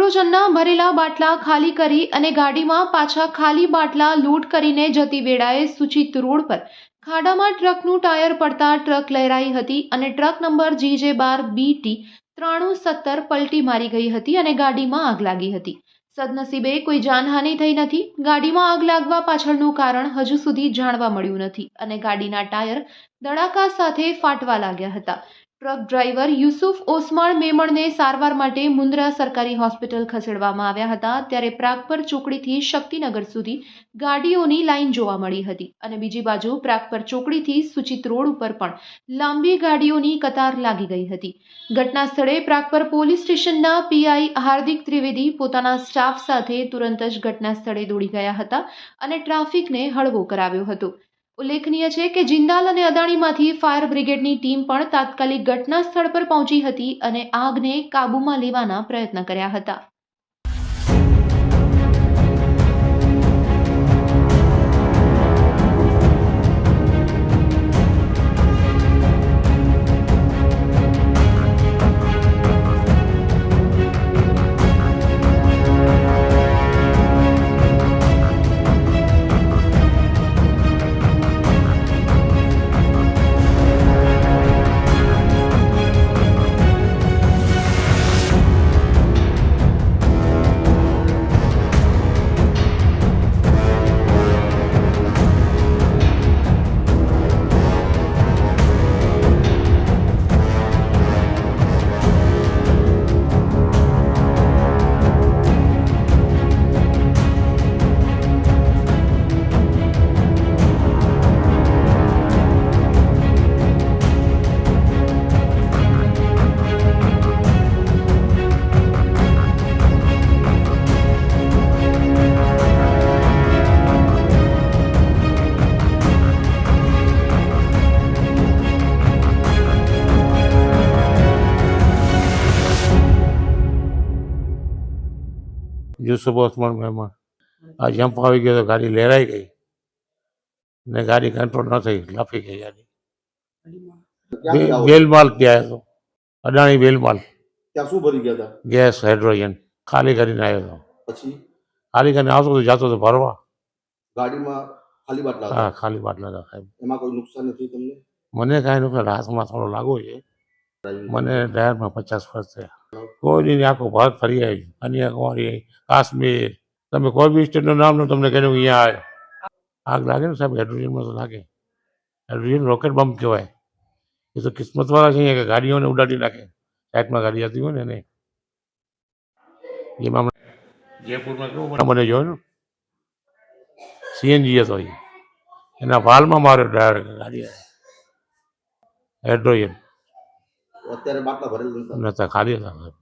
હાઇડ્રોજનના ભરેલા બાટલા ખાલી કરી અને ગાડીમાં પાછા ખાલી બાટલા લોડ કરીને જતી વેળાએ સૂચિત રોડ પર ખાડામાં ટ્રકનું ટાયર પડતા ટ્રક લહેરાઈ હતી અને ટ્રક નંબર GJ12BT 9370 પલટી મારી ગઈ હતી અને ગાડીમાં આગ લાગી હતી। સદનસીબે કોઈ જાનહાનિ થઈ નથી। ગાડીમાં આગ લાગવા પાછળનું કારણ હજુ સુધી જાણવા મળ્યું નથી અને ગાડીના ટાયર ધડાકા સાથે ફાટવા લાગ્યા હતા। ટ્રક ડ્રાઈવર યુસુફ ઓસમાણ મેમણને સારવાર માટે મુન્દ્રા સરકારી હોસ્પિટલ ખસેડવામાં આવ્યા હતા। ત્યારે પ્રાગપર ચોકડીથી શક્તિનગર સુધી ગાડીઓની લાઈન જોવા મળી હતી અને બીજી બાજુ પ્રાગપર ચોકડીથી સૂચિત રોડ ઉપર પણ લાંબી ગાડીઓની કતાર લાગી ગઈ હતી। ઘટના સ્થળે પ્રાગપર પોલીસ સ્ટેશનના પીઆઈ હાર્દિક ત્રિવેદી પોતાના સ્ટાફ સાથે તુરંત જ ઘટના સ્થળે દોડી ગયા હતા અને ટ્રાફિકને હળવો કરાવ્યો હતો। ઉલ્લેખનીય છે કે જિંદાલ અને અદાણીમાંથી ફાયર બ્રિગેડની ટીમ પણ તાત્કાલિક ઘટના સ્થળ પર પહોંચી હતી અને આગને કાબૂમાં લેવાના પ્રયત્ન કર્યા હતા। યુસુફ ઓસમાણ મહેમાન આ જમ્પ આવી ગયો તો ગાડી લહેરાઈ ગઈ ને ગાડી કંટ્રોલ ન થઈ લાફી ગઈ ગાડી। બેલમાલ ગયા હતો અદાણી બેલમાલ ત્યાં શું ભરી ગયા હતા? ગેસ હાઇડ્રોજન ખાલી કરીને આવ્યો હતો। પછી ખાલી કરીને આવતો તો જતો તો ભરવા। ગાડીમાં ખાલી બાટલા હતા? હા ખાલી બાટલા હતા સાહેબ। એમાં કોઈ નુકસાન નથી તમને? મને કાંઈ નુકસાન હાથમાં થોડો લાગો છે મને ટાયરમાં 50 વર્ષ થયા। કોઈ નહીં આખો ભારત ફરી આવી કન્યાકુમારી કાશ્મીર તમે કોઈ બી સ્ટેટનું નામ લો તમને કહ્યું અહીંયા આવે આગ લાગે ને સાહેબ હાઇડ્રોજનમાં તો લાગે। હાઇડ્રોજન રોકેટ બમ્બ કહેવાય। એ તો કિસ્મતવાળા છે કે ગાડીઓને ઉડાડી નાખે સાઈડમાં ગાડી હતી હોય ને એને જેમાં જયપુરમાં કેવું મને જોયું ને CNG હતો એના વાલમાં માર્યો ડ્રાઈવર ગાડી હાઇડ્રોજન અત્યારે બાટલા ભરેલા નતા ખાલી હતા સાહેબ।